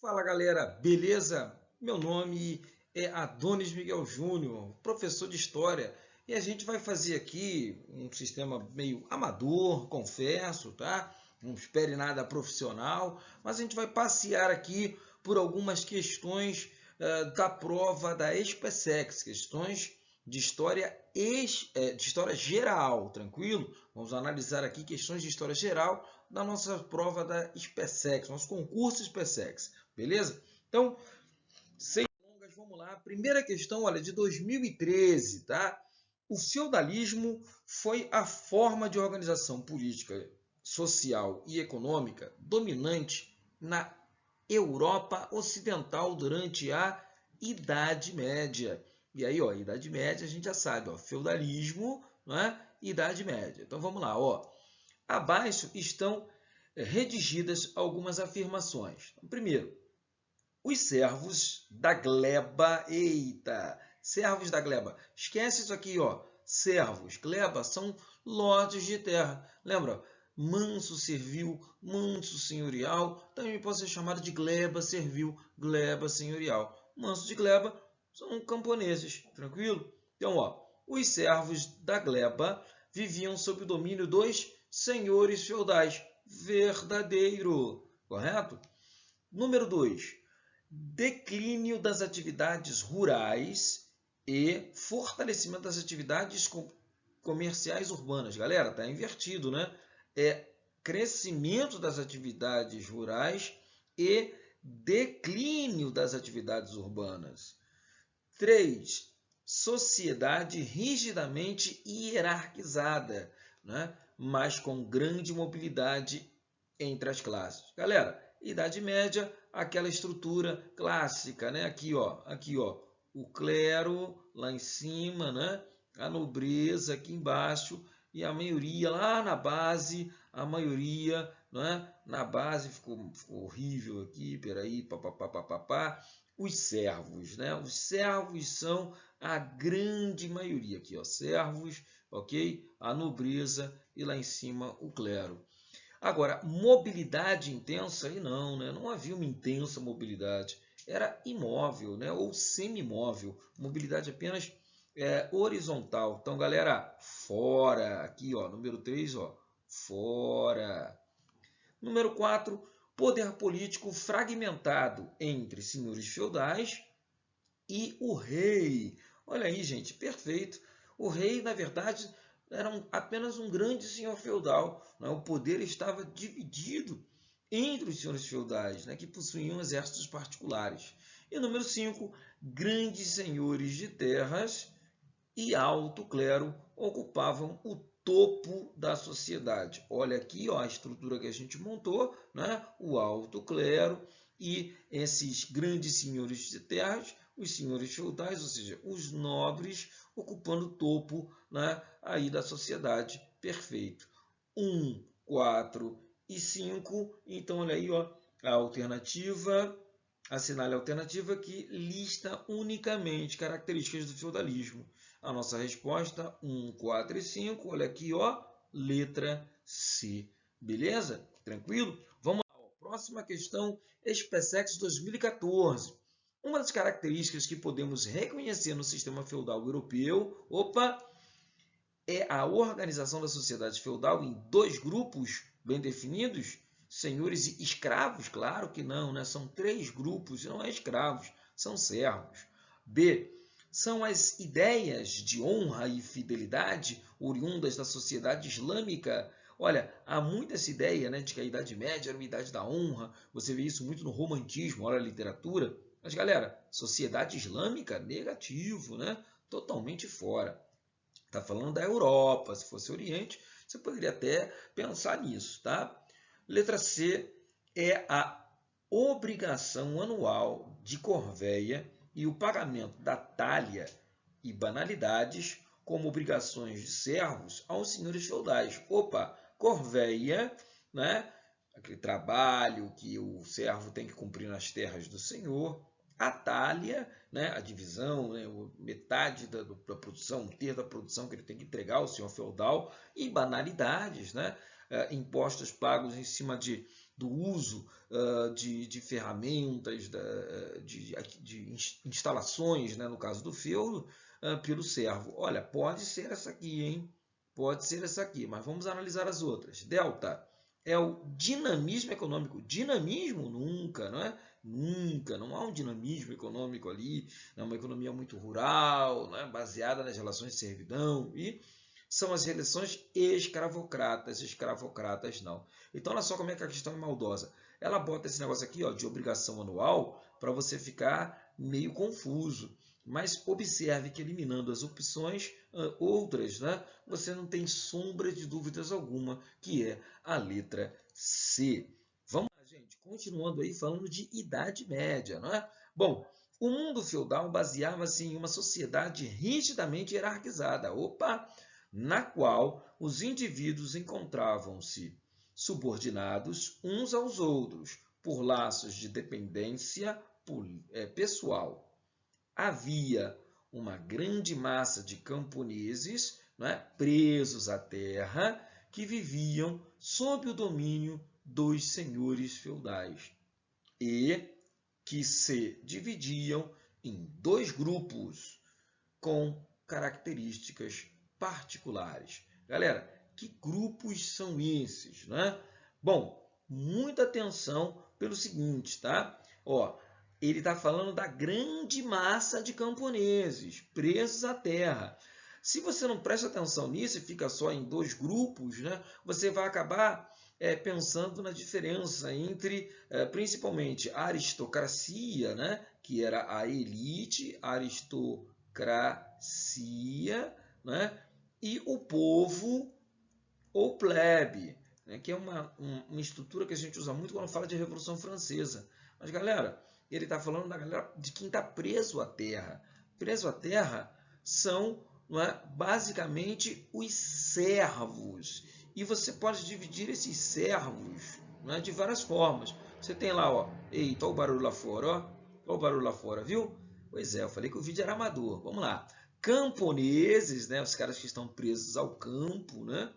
Fala galera, beleza? Meu nome é Adonis Miguel Júnior, professor de História, e a gente vai fazer aqui um sistema meio amador, confesso, tá? Não espere nada profissional, mas a gente vai passear aqui por algumas questões da prova da SpaceX, questões de história, de história geral, tranquilo? Vamos analisar aqui questões de história geral da nossa prova da SpaceX, nosso concurso SpaceX. Beleza? Então, sem longas, vamos lá. Primeira questão, olha, de 2013, tá? O feudalismo foi a forma de organização política, social e econômica dominante na Europa Ocidental durante a Idade Média. E aí, ó, Idade Média, a gente já sabe, ó, feudalismo, né? Idade Média. Então vamos lá, ó. Abaixo estão redigidas algumas afirmações. Então, primeiro, os servos da gleba, eita, servos da gleba. Esquece isso aqui, ó. Servos, gleba são lotes de terra. Lembra? Manso servil, manso senhorial, também pode ser chamado de gleba servil, gleba senhorial. Manso de gleba são camponeses, tranquilo? Então, ó, os servos da gleba viviam sob o domínio dos senhores feudais. Verdadeiro, correto? Número 2, declínio das atividades rurais e fortalecimento das atividades comerciais urbanas. Galera, tá invertido, né? É crescimento das atividades rurais e declínio das atividades urbanas. 3, sociedade rigidamente hierarquizada, né? Mas com grande mobilidade entre as classes. Galera, Idade Média, aquela estrutura clássica, né? Aqui, ó, o clero lá em cima, né? A nobreza aqui embaixo e a maioria lá na base, a maioria, né? Na base ficou horrível aqui, peraí, papapá, os servos, né? Os servos são a grande maioria aqui, ó, servos, ok? A nobreza e lá em cima o clero. Agora, mobilidade intensa, aí não, né? Não havia uma intensa mobilidade. Era imóvel, né? Ou semimóvel. Mobilidade apenas horizontal. Então, galera, fora. Aqui, ó, número 3, ó, fora. Número 4, poder político fragmentado entre senhores feudais e o rei. Olha aí, gente, perfeito. O rei, na verdade, era apenas um grande senhor feudal. Né? O poder estava dividido entre os senhores feudais, né, que possuíam exércitos particulares. E número 5, grandes senhores de terras e alto clero ocupavam o topo da sociedade. Olha aqui, ó, a estrutura que a gente montou, né? O alto clero e esses grandes senhores de terras, os senhores feudais, ou seja, os nobres, ocupando o topo, né, aí da sociedade. Perfeito. 1, 4 e 5. Então, olha aí, ó, a alternativa, assinale a alternativa que lista unicamente características do feudalismo. A nossa resposta, 1, 4 e 5. Olha aqui, ó, letra C. Beleza? Tranquilo? Vamos lá. Ó. Próxima questão, SpaceX 2014. Uma das características que podemos reconhecer no sistema feudal europeu, é a organização da sociedade feudal em dois grupos bem definidos, senhores e escravos? Claro que não, né? São três grupos, não é escravos, são servos. B, são as ideias de honra e fidelidade oriundas da sociedade islâmica. Olha, há muita essa ideia, né, de que a Idade Média era uma idade da honra. Você vê isso muito no romantismo, olha a literatura. Mas, galera, sociedade islâmica, negativo, né? Totalmente fora. Está falando da Europa, se fosse Oriente, você poderia até pensar nisso, tá? Letra C é a obrigação anual de corvéia e o pagamento da talha e banalidades como obrigações de servos aos senhores feudais. Opa, corvéia, né? Aquele trabalho que o servo tem que cumprir nas terras do senhor. A talha, né, a divisão, né, metade da produção, um terço da produção que ele tem que entregar ao senhor feudal, e banalidades, né, impostos pagos em cima do uso de ferramentas, de instalações, né, no caso do feudo, pelo servo. Olha, pode ser essa aqui, hein? Pode ser essa aqui, mas vamos analisar as outras. Delta é o dinamismo econômico. Dinamismo? Nunca, não é? Nunca, não há um dinamismo econômico ali, é uma economia muito rural, né, baseada nas relações de servidão, e são as relações escravocratas não. Então, olha só como é que a questão é maldosa. Ela bota esse negócio aqui, ó, de obrigação anual para você ficar meio confuso. Mas observe que eliminando as opções outras, né, você não tem sombra de dúvidas alguma, que é a letra C. Vamos lá, gente, continuando aí falando de Idade Média, não é? Bom, o mundo feudal baseava-se em uma sociedade rigidamente hierarquizada, na qual os indivíduos encontravam-se subordinados uns aos outros por laços de dependência pessoal. Havia uma grande massa de camponeses, né, presos à terra, que viviam sob o domínio dos senhores feudais e que se dividiam em dois grupos com características particulares. Galera, que grupos são esses, né? Bom, muita atenção pelo seguinte, tá? Ó, ele está falando da grande massa de camponeses presos à terra. Se você não presta atenção nisso e fica só em dois grupos, né, você vai acabar pensando na diferença entre, principalmente, a aristocracia, né, que era a elite, a aristocracia, né, e o povo ou plebe, né, que é uma estrutura que a gente usa muito quando fala de Revolução Francesa. Mas, galera, ele está falando da galera de quem está preso à terra. Preso à terra são, não é, basicamente os servos. E você pode dividir esses servos, não é, de várias formas. Você tem lá, ó, eita, olha o barulho lá fora, ó. Olha o barulho lá fora, viu? Pois é, eu falei que o vídeo era amador. Vamos lá. Camponeses, né, os caras que estão presos ao campo, né?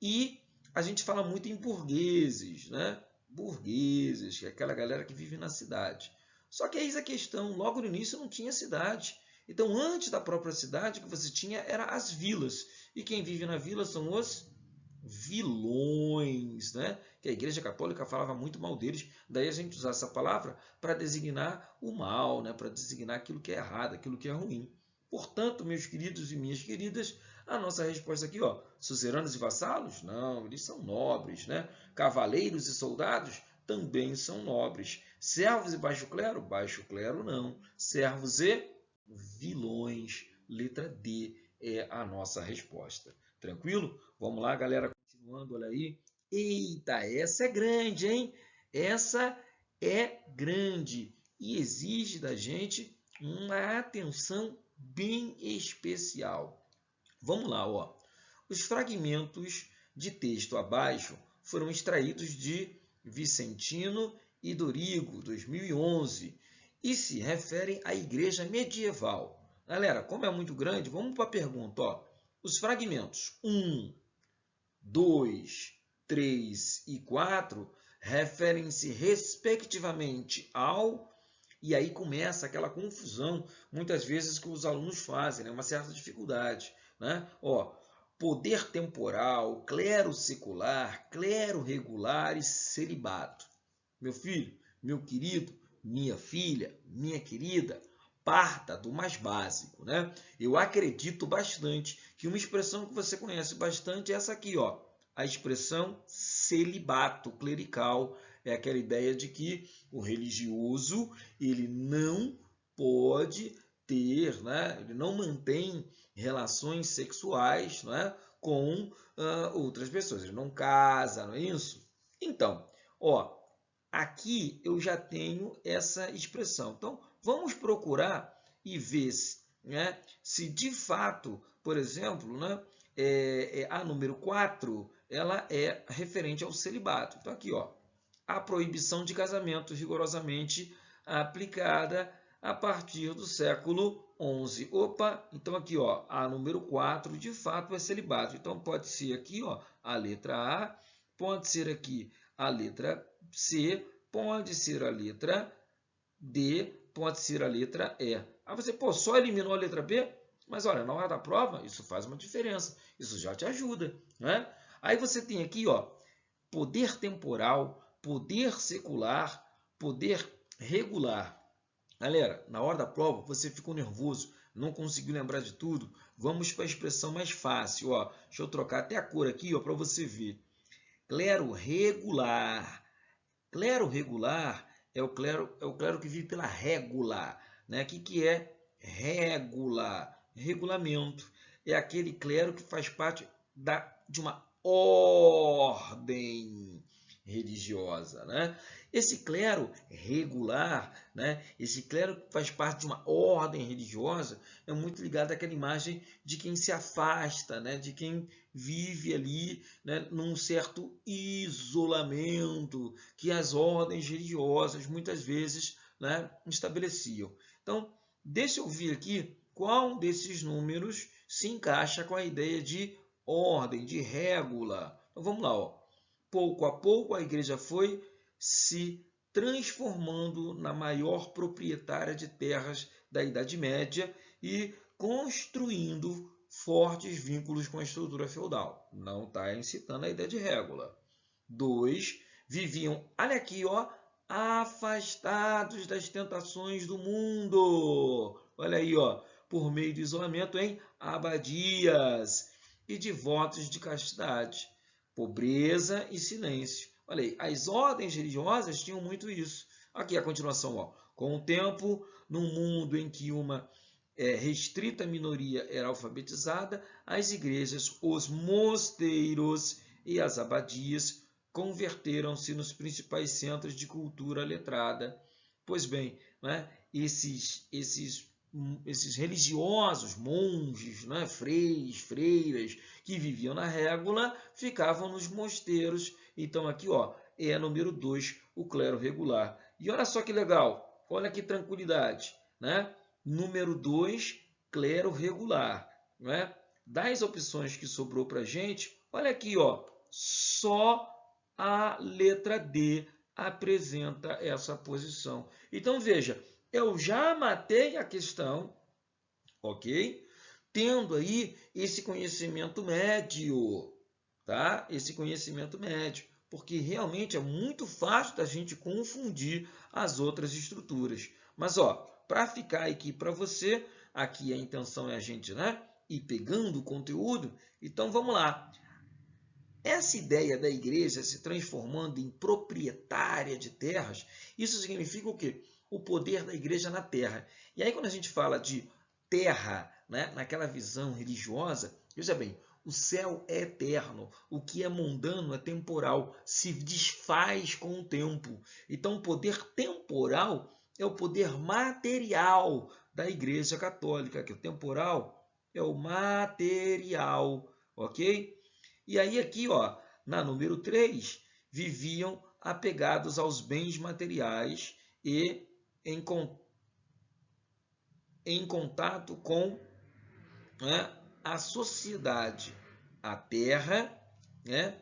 E a gente fala muito em burgueses, né? Burgueses, que é aquela galera que vive na cidade. Só que eis a questão, logo no início não tinha cidade. Então, antes da própria cidade, o que você tinha eram as vilas. E quem vive na vila são os vilões, né? Que a Igreja Católica falava muito mal deles. Daí a gente usar essa palavra para designar o mal, né? Para designar aquilo que é errado, aquilo que é ruim. Portanto, meus queridos e minhas queridas, a nossa resposta aqui, ó, suzeranos e vassalos? Não, eles são nobres, né? Cavaleiros e soldados? Também são nobres. Servos e baixo clero? Baixo clero não. Servos e vilões. Letra D é a nossa resposta. Tranquilo? Vamos lá, galera, continuando, olha aí. Eita, essa é grande, hein? Essa é grande e exige da gente uma atenção bem especial. Vamos lá, ó. Os fragmentos de texto abaixo foram extraídos de Vicentino e Dorigo, 2011, e se referem à igreja medieval. Galera, como é muito grande, vamos para a pergunta, ó. Os fragmentos 1, 2, 3 e 4 referem-se respectivamente ao... E aí começa aquela confusão, muitas vezes, que os alunos fazem, né? Uma certa dificuldade, né? Ó, poder temporal, clero secular, clero regular e celibato. Meu filho, meu querido, minha filha, minha querida, parta do mais básico, né? Eu acredito bastante que uma expressão que você conhece bastante é essa aqui, ó. A expressão celibato clerical. É aquela ideia de que o religioso ele não pode ter, né? Ele não mantém relações sexuais, né, com outras pessoas. Ele não casa, não é isso? Então, ó, aqui eu já tenho essa expressão. Então, vamos procurar e ver se, né, se de fato, por exemplo, né, a número 4 ela é referente ao celibato. Então, aqui, ó, a proibição de casamento rigorosamente aplicada a partir do século XI. Opa, então aqui, ó, a número 4 de fato é celibato. Então pode ser aqui, ó, a letra A, pode ser aqui a letra C, pode ser a letra D, pode ser a letra E. Aí você, pô, só eliminou a letra B? Mas olha, na hora da prova, isso faz uma diferença. Isso já te ajuda, né? Aí você tem aqui, ó, poder temporal, poder secular, poder regular. Galera, na hora da prova, você ficou nervoso, não conseguiu lembrar de tudo? Vamos para a expressão mais fácil, ó. Deixa eu trocar até a cor aqui, ó, para você ver. Clero regular. Clero regular é o clero que vive pela régula, né? O que é régula? Regulamento. É aquele clero que faz parte de uma ordem religiosa, né? Esse clero regular, né? Esse clero que faz parte de uma ordem religiosa é muito ligado àquela imagem de quem se afasta, né? De quem vive ali, né? Num certo isolamento que as ordens religiosas muitas vezes, né? Estabeleciam. Então, deixa eu ver aqui qual desses números se encaixa com a ideia de ordem, de régula. Então vamos lá, ó. Pouco a pouco a igreja foi se transformando na maior proprietária de terras da Idade Média e construindo fortes vínculos com a estrutura feudal. Não está incitando a ideia de régula. 2. Viviam, olha aqui, ó, afastados das tentações do mundo. Olha aí, ó, por meio de isolamento em abadias e de votos de castidade, pobreza e silêncio. Olha aí, as ordens religiosas tinham muito isso. Aqui a continuação, ó. Com o tempo, num mundo em que uma restrita minoria era alfabetizada, as igrejas, os mosteiros e as abadias converteram-se nos principais centros de cultura letrada. Pois bem, né, esses religiosos, monges, né, freiras, que viviam na régula, ficavam nos mosteiros. Então aqui, ó, é número 2, o clero regular. E olha só que legal, olha que tranquilidade, né? Número 2, clero regular, né? Das opções que sobrou para a gente, olha aqui, ó, só a letra D apresenta essa posição. Então veja, eu já matei a questão, ok? Tendo aí esse conhecimento médio, tá? Esse conhecimento médio, porque realmente é muito fácil da gente confundir as outras estruturas. Mas, ó, para ficar aqui para você, aqui a intenção é a gente, né, ir pegando o conteúdo. Então, vamos lá. Essa ideia da igreja se transformando em proprietária de terras, isso significa o quê? O poder da igreja na terra. E aí, quando a gente fala de terra, né, naquela visão religiosa, veja bem, o céu é eterno, o que é mundano é temporal, se desfaz com o tempo. Então, o poder temporal é o poder material da Igreja Católica, que o temporal é o material, ok? E aí aqui, ó, na número 3, viviam apegados aos bens materiais e em contato com, né, a sociedade, a terra, né,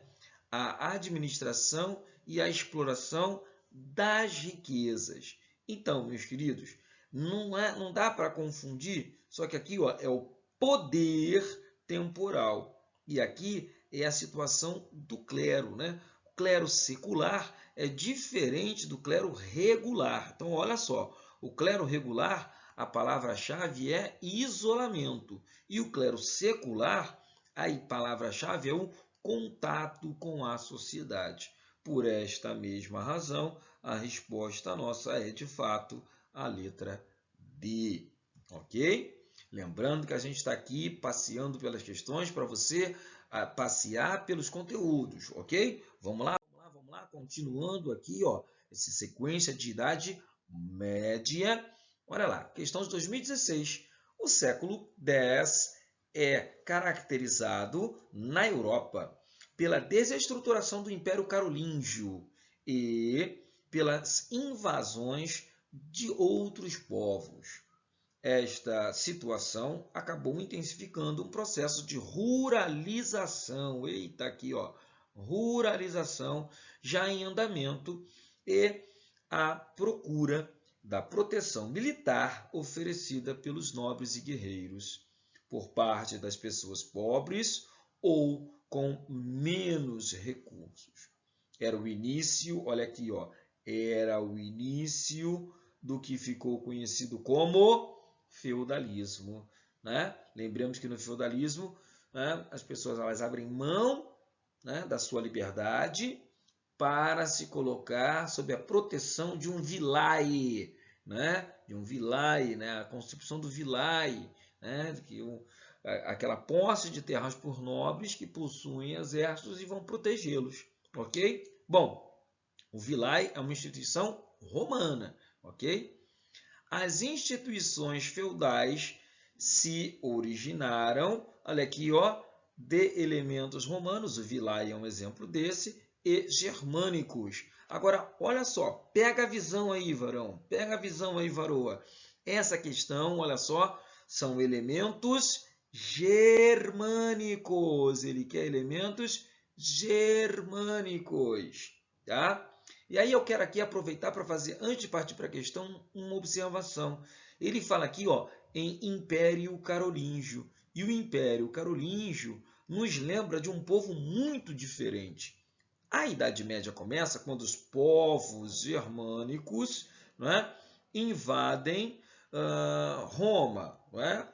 a administração e a exploração das riquezas. Então, meus queridos, não dá para confundir, só que aqui, ó, é o poder temporal. E aqui é a situação do clero, né? O clero secular é diferente do clero regular. Então, olha só, o clero regular, a palavra-chave é isolamento. E o clero secular, a palavra-chave é o contato com a sociedade. Por esta mesma razão, a resposta nossa é, de fato, a letra D. Ok? Lembrando que a gente está aqui passeando pelas questões para você passear pelos conteúdos, ok? Vamos lá. Continuando aqui, ó, essa sequência de idade média. Olha lá, questão de 2016. O século X é caracterizado na Europa pela desestruturação do Império Carolíngio e pelas invasões de outros povos. Esta situação acabou intensificando um processo de ruralização. Eita, aqui, ó, ruralização já em andamento e à procura da proteção militar oferecida pelos nobres e guerreiros por parte das pessoas pobres ou com menos recursos. Era o início, olha aqui, ó, era o início do que ficou conhecido como feudalismo, né? Lembramos que no feudalismo, né, as pessoas elas abrem mão, né, da sua liberdade para se colocar sob a proteção de um vilae, né? De um vilae, né? A constituição do vilae, né? Aquela posse de terras por nobres que possuem exércitos e vão protegê-los, ok? Bom, o vilae é uma instituição romana, ok? As instituições feudais se originaram, olha aqui, ó, de elementos romanos, o vilae é um exemplo desse, e germânicos. Agora, olha só, pega a visão aí, varão, pega a visão aí, varoa. Essa questão, olha só, são elementos germânicos. Ele quer elementos germânicos, tá? E aí eu quero aqui aproveitar para fazer, antes de partir para a questão, uma observação. Ele fala aqui, ó, em Império Carolíngio. E o Império Carolíngio nos lembra de um povo muito diferente. A Idade Média começa quando os povos germânicos, né, invadem Roma. Né?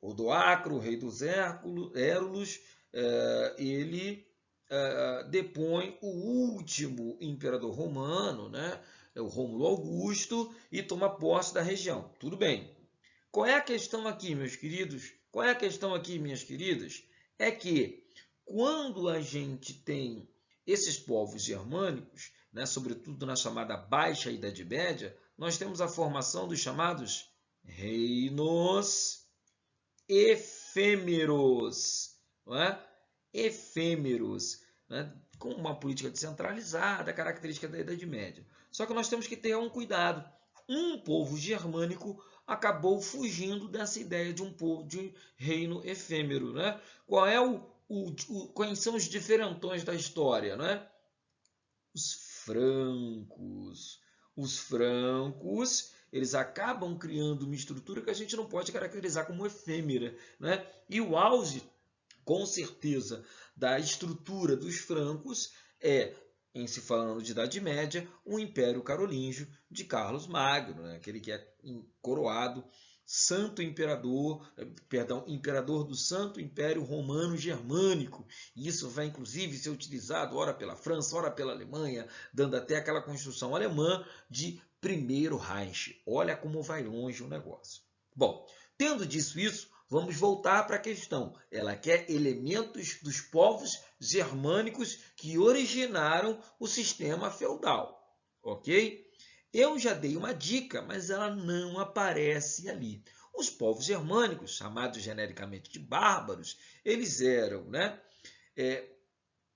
Odoacro, o rei dos Érulos, ele depõe o último imperador romano, né, o Rômulo Augusto, e toma posse da região. Tudo bem. Qual é a questão aqui, meus queridos? Qual é a questão aqui, minhas queridas? É que quando a gente tem esses povos germânicos, né, sobretudo na chamada Baixa Idade Média, nós temos a formação dos chamados reinos efêmeros, não é? Efêmeros, né? Com uma política descentralizada, característica da Idade Média. Só que nós temos que ter um cuidado. Um povo germânico acabou fugindo dessa ideia de um povo, de um reino efêmero. Né? Quais são os diferentões da história? Né? Os francos. Os francos, eles acabam criando uma estrutura que a gente não pode caracterizar como efêmera. Né? E o auge, com certeza, da estrutura dos francos em se falando de Idade Média, o Império Carolíngio de Carlos Magno, né? Aquele que é coroado Santo Imperador, imperador do Santo Império Romano Germânico. E isso vai inclusive ser utilizado ora pela França, ora pela Alemanha, dando até aquela construção alemã de Primeiro Reich. Olha como vai longe o negócio. Bom, tendo dito isso, vamos voltar para a questão. Ela quer elementos dos povos germânicos que originaram o sistema feudal, ok? Eu já dei uma dica, mas ela não aparece ali. Os povos germânicos, chamados genericamente de bárbaros, eles eram, né,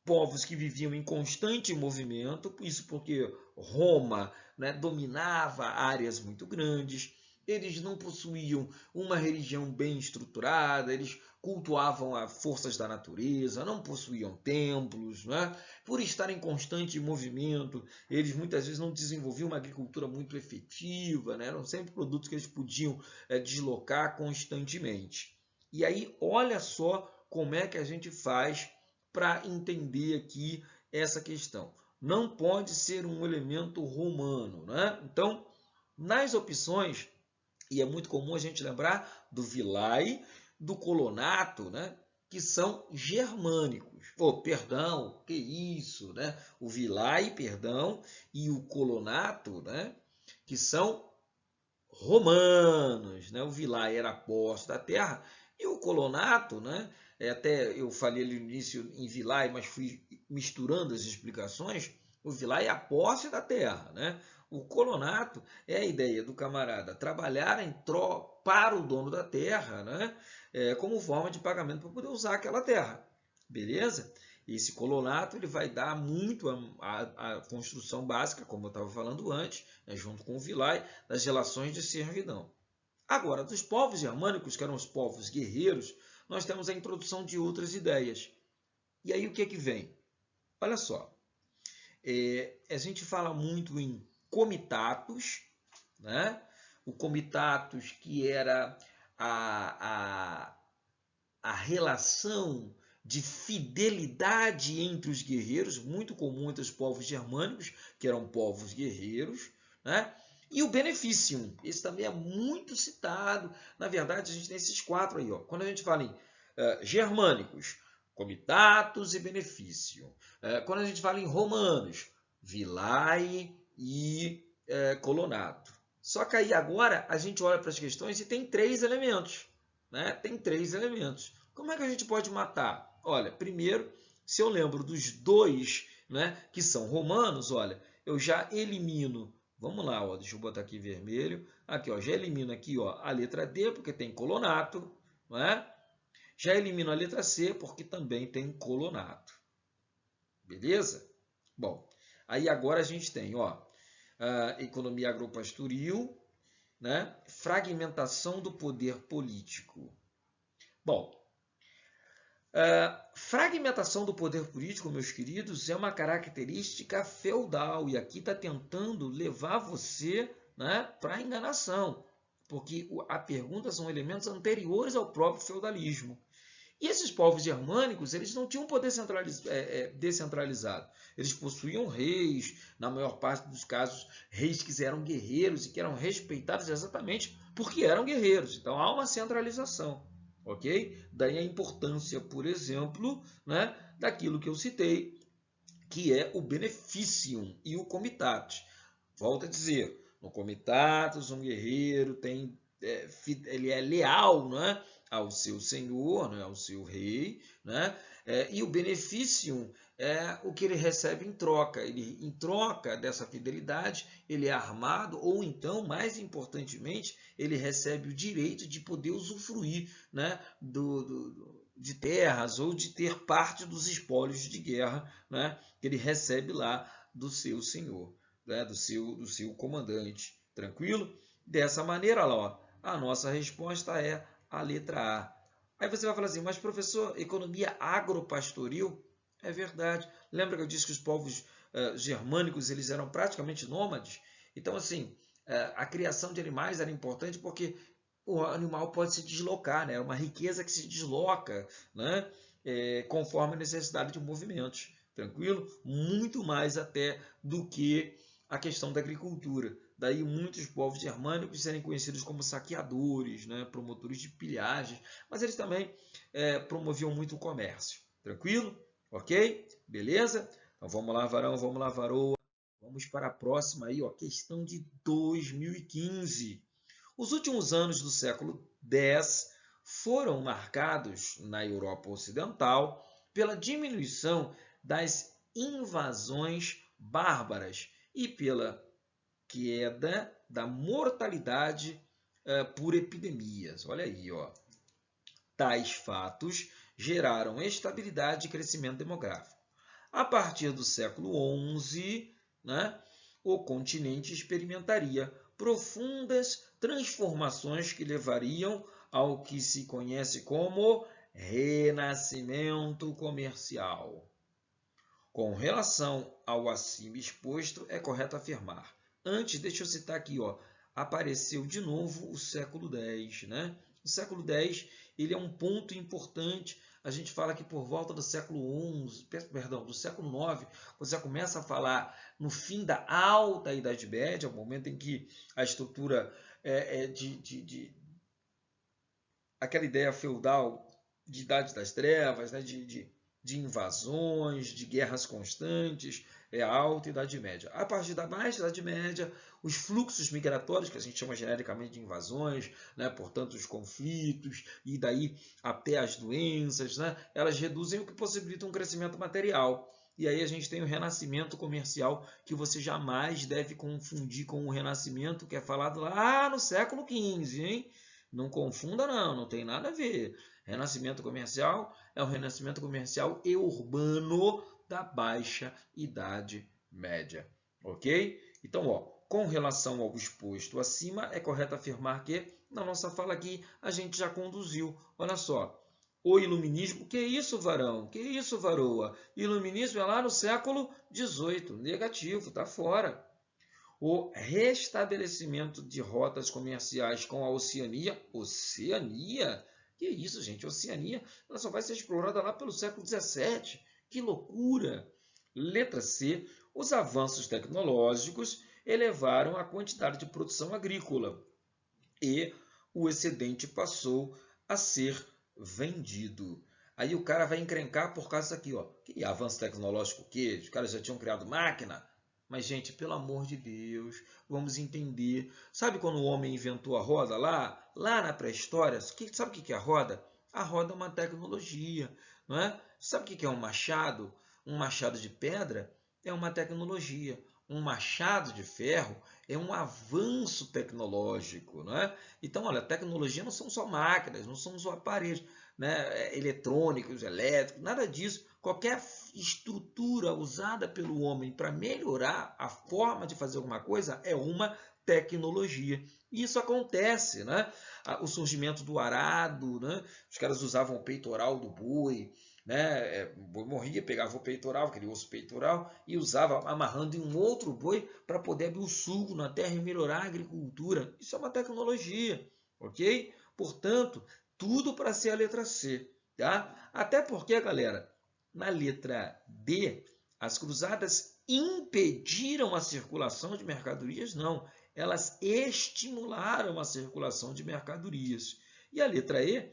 povos que viviam em constante movimento, isso porque Roma, né, dominava áreas muito grandes. Eles não possuíam uma religião bem estruturada, eles cultuavam as forças da natureza, não possuíam templos, né? Por estar em constante movimento, eles muitas vezes não desenvolviam uma agricultura muito efetiva, né? Eram sempre produtos que eles podiam deslocar constantemente. E aí, olha só como é que a gente faz para entender aqui essa questão. Não pode ser um elemento romano, né? Então, nas opções, e é muito comum a gente lembrar do vilae, do colonato, né? Que são germânicos. Perdão, que isso, né? O vilae, perdão, e o colonato, né? Que são romanos, né? O vilae era a posse da terra e o colonato, né? Até eu falei ali no início em vilae, mas fui misturando as explicações. O vilae é a posse da terra, né? O colonato é a ideia do camarada trabalhar para o dono da terra, né? Como forma de pagamento para poder usar aquela terra, beleza? Esse colonato ele vai dar muito a construção básica, como eu estava falando antes, né, junto com o vilae, das relações de servidão. Agora, dos povos germânicos, que eram os povos guerreiros, nós temos a introdução de outras ideias. E aí o que vem? Olha só, a gente fala muito em comitatus, né? O comitatus, que era a relação de fidelidade entre os guerreiros, muito comum entre os povos germânicos, que eram povos guerreiros, né? E o beneficium, esse também é muito citado. Na verdade, a gente tem esses quatro aí. Ó. Quando a gente fala em germânicos, comitatus e beneficium. Quando a gente fala em romanos, vilae e colonato. Só que aí agora a gente olha para as questões e tem três elementos. Né? Tem três elementos. Como é que a gente pode matar? Olha, primeiro, se eu lembro dos dois, né, que são romanos, olha, eu já elimino. Vamos lá, ó, deixa eu botar aqui vermelho. Aqui, ó, já elimino aqui, ó, a letra D, porque tem colonato, não é? Já elimino a letra C, porque também tem colonato. Beleza? Bom, aí agora a gente tem, ó, a economia agropastoril, né? Fragmentação do poder político. Bom, fragmentação do poder político, meus queridos, é uma característica feudal e aqui está tentando levar você, né, para a enganação, porque a pergunta são elementos anteriores ao próprio feudalismo. E esses povos germânicos, eles não tinham poder descentralizado. Eles possuíam reis, na maior parte dos casos, reis que eram guerreiros e que eram respeitados exatamente porque eram guerreiros. Então há uma centralização, ok? Daí a importância, por exemplo, né, daquilo que eu citei, que é o beneficium e o comitatus. Volto a dizer, no comitatus, um guerreiro tem, ele é leal, né, ao seu senhor, né, ao seu rei, né, e o beneficium é o que ele recebe em troca. Ele, em troca dessa fidelidade, ele é armado, ou então, mais importantemente, ele recebe o direito de poder usufruir, né, de terras ou de ter parte dos espólios de guerra, né, que ele recebe lá do seu senhor, né, do seu comandante. Tranquilo? Dessa maneira, lá, ó, a nossa resposta é a letra A. Aí você vai falar assim, mas professor, economia agropastoril? É verdade. Lembra que eu disse que os povos germânicos eles eram praticamente nômades? Então, assim, a criação de animais era importante porque o animal pode se deslocar, né? É uma riqueza que se desloca, né? Conforme a necessidade de movimentos. Tranquilo? Muito mais até do que a questão da agricultura. Daí muitos povos germânicos serem conhecidos como saqueadores, né? Promotores de pilhagens, mas eles também promoviam muito o comércio. Tranquilo? Ok? Beleza? Então vamos lá, varão, vamos lá, varoa. Vamos para a próxima aí, ó, questão de 2015. Os últimos anos do século X foram marcados na Europa Ocidental pela diminuição das invasões bárbaras e pela queda da mortalidade por epidemias. Olha aí, ó. Tais fatos geraram estabilidade e crescimento demográfico. A partir do século XI, né, o continente experimentaria profundas transformações que levariam ao que se conhece como renascimento comercial. Com relação ao acima exposto, é correto afirmar. Antes, deixa eu citar aqui, ó, apareceu de novo o século X, né? O século X ele é um ponto importante. A gente fala que por volta do século XI, perdão, do século IX, você começa a falar no fim da alta Idade Média, o momento em que a estrutura aquela ideia feudal de Idade das Trevas, né, de invasões, de guerras constantes, é a Alta Idade Média. A partir da Baixa Idade Média, os fluxos migratórios, que a gente chama genericamente de invasões, né, portanto os conflitos, e daí até as doenças, né, elas reduzem o que possibilita um crescimento material. E aí a gente tem o renascimento comercial, que você jamais deve confundir com o renascimento que é falado lá no século XV, hein? Não confunda não, não tem nada a ver. Renascimento comercial é o renascimento comercial e urbano da Baixa Idade Média. Ok? Então, ó, com relação ao exposto acima, é correto afirmar que, na nossa fala aqui, a gente já conduziu. Olha só, o iluminismo, que isso, varão? Que isso, varoa? Iluminismo é lá no século XVIII, negativo, está fora. o restabelecimento de rotas comerciais com a Oceania. Oceania? Que isso, gente? Oceania ela só vai ser explorada lá pelo século XVII. Que loucura! Letra C. Os avanços tecnológicos elevaram a quantidade de produção agrícola e o excedente passou a ser vendido. Aí o cara vai encrencar por causa disso aqui, ó. Que avanço tecnológico o quê? Os caras já tinham criado máquina? Mas, gente, pelo amor de Deus, vamos entender. Sabe quando o homem inventou a roda lá? Lá na pré-história, sabe o que é a roda? A roda é uma tecnologia, não é? Sabe o que é um machado? Um machado de pedra é uma tecnologia. Um machado de ferro é um avanço tecnológico, não é? Então, olha, tecnologia não são só máquinas, não são só aparelhos, né, eletrônicos, elétricos, nada disso. Qualquer estrutura usada pelo homem para melhorar a forma de fazer alguma coisa é uma tecnologia. E isso acontece, né? O surgimento do arado, né? Os caras usavam o peitoral do boi, né? O boi morria, pegava o peitoral, aquele osso peitoral, e usava amarrando em um outro boi para poder abrir o sulco na terra e melhorar a agricultura. Isso é uma tecnologia, ok? Portanto, tudo para ser a letra C, tá? Até porque, galera, na letra D, as cruzadas impediram a circulação de mercadorias? Não, elas estimularam a circulação de mercadorias. E a letra E,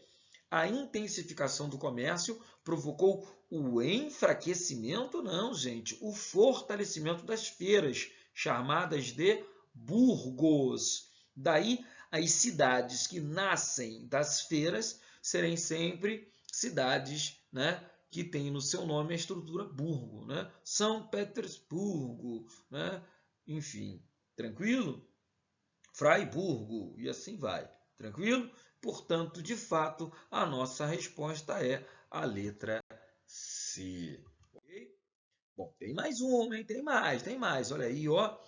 a intensificação do comércio provocou o enfraquecimento? Não, gente, o fortalecimento das feiras, chamadas de burgos. Daí, as cidades que nascem das feiras serem sempre cidades, né, que têm no seu nome a estrutura burgo, né? São Petersburgo, né? Enfim, tranquilo? Fraiburgo e assim vai, tranquilo? Portanto, de fato, a nossa resposta é a letra C. Okay? Bom, tem mais uma, hein? Tem mais. Olha aí, ó.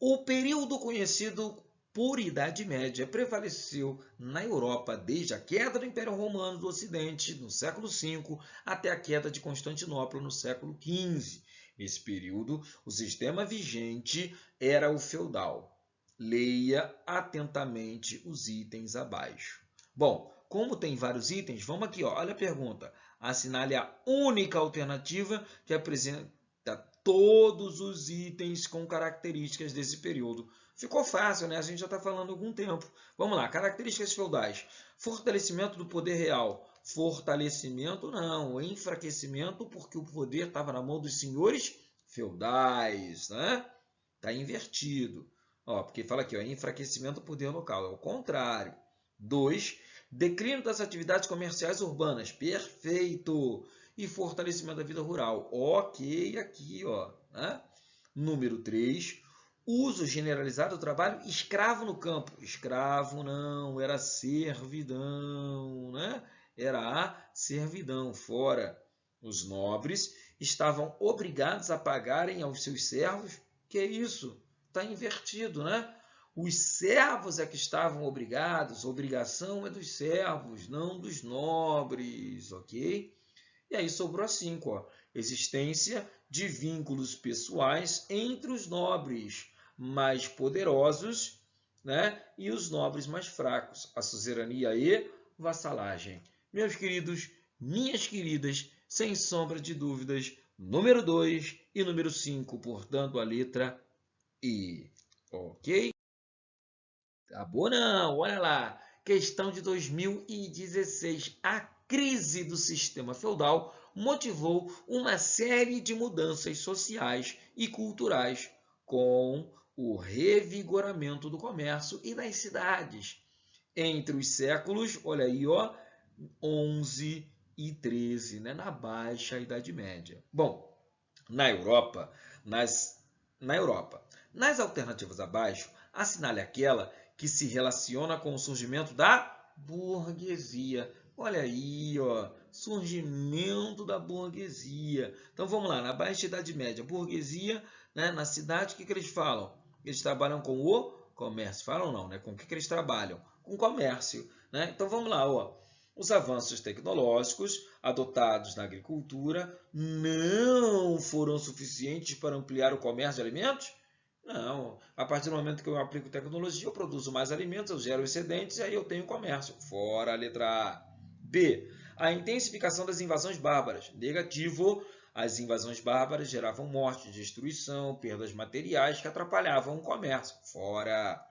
O período conhecido por Idade Média prevaleceu na Europa desde a queda do Império Romano do Ocidente, no século V, até a queda de Constantinopla, no século XV. Nesse período, o sistema vigente era o feudal. Leia atentamente os itens abaixo. Bom, como tem vários itens, vamos aqui, ó, olha a pergunta. Assinale a única alternativa que apresenta todos os itens com características desse período. Ficou fácil, né? A gente já está falando há algum tempo. Vamos lá, características feudais. Fortalecimento do poder real. Fortalecimento não, enfraquecimento porque o poder estava na mão dos senhores feudais, né? Está invertido. Ó, porque fala aqui, ó, enfraquecimento do poder local, é o contrário. 2. Declínio das atividades comerciais urbanas. Perfeito. E fortalecimento da vida rural. Ok, aqui, ó. Né? Número 3. Uso generalizado do trabalho escravo no campo. Escravo não, era servidão, né? Era a servidão. Fora, os nobres estavam obrigados a pagarem aos seus servos. Que isso? Está invertido, né? Os servos é que estavam obrigados, a obrigação é dos servos, não dos nobres, ok? E aí sobrou a 5, ó. Existência de vínculos pessoais entre os nobres mais poderosos, né, e os nobres mais fracos. A suzerania e vassalagem. Meus queridos, minhas queridas, sem sombra de dúvidas, número 2 e número 5, portanto, a letra I. Ok? Tá bom não, olha lá. Questão de 2016. A crise do sistema feudal motivou uma série de mudanças sociais e culturais com o revigoramento do comércio e das cidades. Entre os séculos, olha aí, ó, 11 e 13, né, na Baixa Idade Média. Bom, na Europa, nas alternativas abaixo, assinale aquela que se relaciona com o surgimento da burguesia. Olha aí, ó, surgimento da burguesia. Então vamos lá, na Baixa Idade Média, burguesia, né, na cidade, o que eles falam? Eles trabalham com o comércio. Falam não, né? Com o que eles trabalham? Com comércio, né? Então vamos lá, ó. Os avanços tecnológicos adotados na agricultura não foram suficientes para ampliar o comércio de alimentos? Não, a partir do momento que eu aplico tecnologia, eu produzo mais alimentos, eu gero excedentes e aí eu tenho comércio. Fora a letra A. B. A intensificação das invasões bárbaras. Negativo. As invasões bárbaras geravam morte, destruição, perdas materiais que atrapalhavam o comércio. Fora.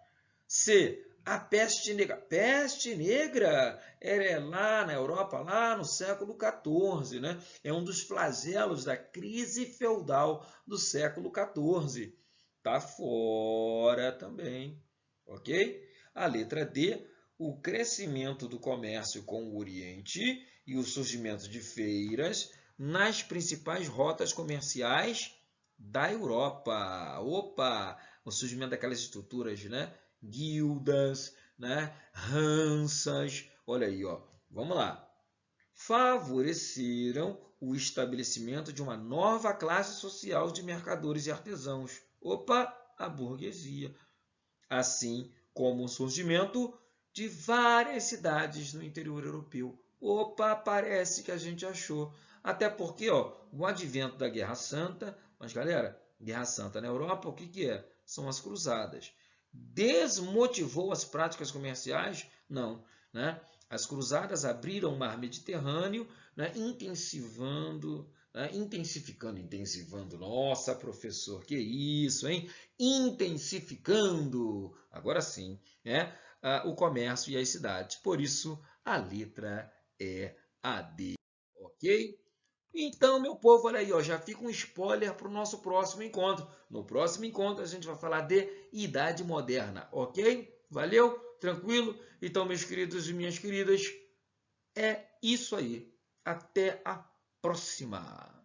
C. A peste negra. Peste negra era lá na Europa, lá no século XIV, né? É um dos flagelos da crise feudal do século XIV. Tá fora também, ok? A letra D, o crescimento do comércio com o Oriente e o surgimento de feiras nas principais rotas comerciais da Europa. Opa! O surgimento daquelas estruturas, né? Guildas, né? Hansas. Olha aí, ó. Vamos lá. Favoreceram o estabelecimento de uma nova classe social de mercadores e artesãos. Opa, a burguesia. Assim como o surgimento de várias cidades no interior europeu. Opa, parece que a gente achou. Até porque, ó, o advento da Guerra Santa, mas galera, Guerra Santa na Europa, o que que é? São as cruzadas. Desmotivou as práticas comerciais? Não, né? As cruzadas abriram o mar Mediterrâneo, né, intensificando. Nossa, professor, que isso, hein? Intensificando, agora sim, né, o comércio e as cidades. Por isso, a letra é a D, ok? Então, meu povo, olha aí, ó, já fica um spoiler para o nosso próximo encontro. No próximo encontro, a gente vai falar de Idade Moderna, ok? Valeu? Tranquilo? Então, meus queridos e minhas queridas, é isso aí. Até a próxima!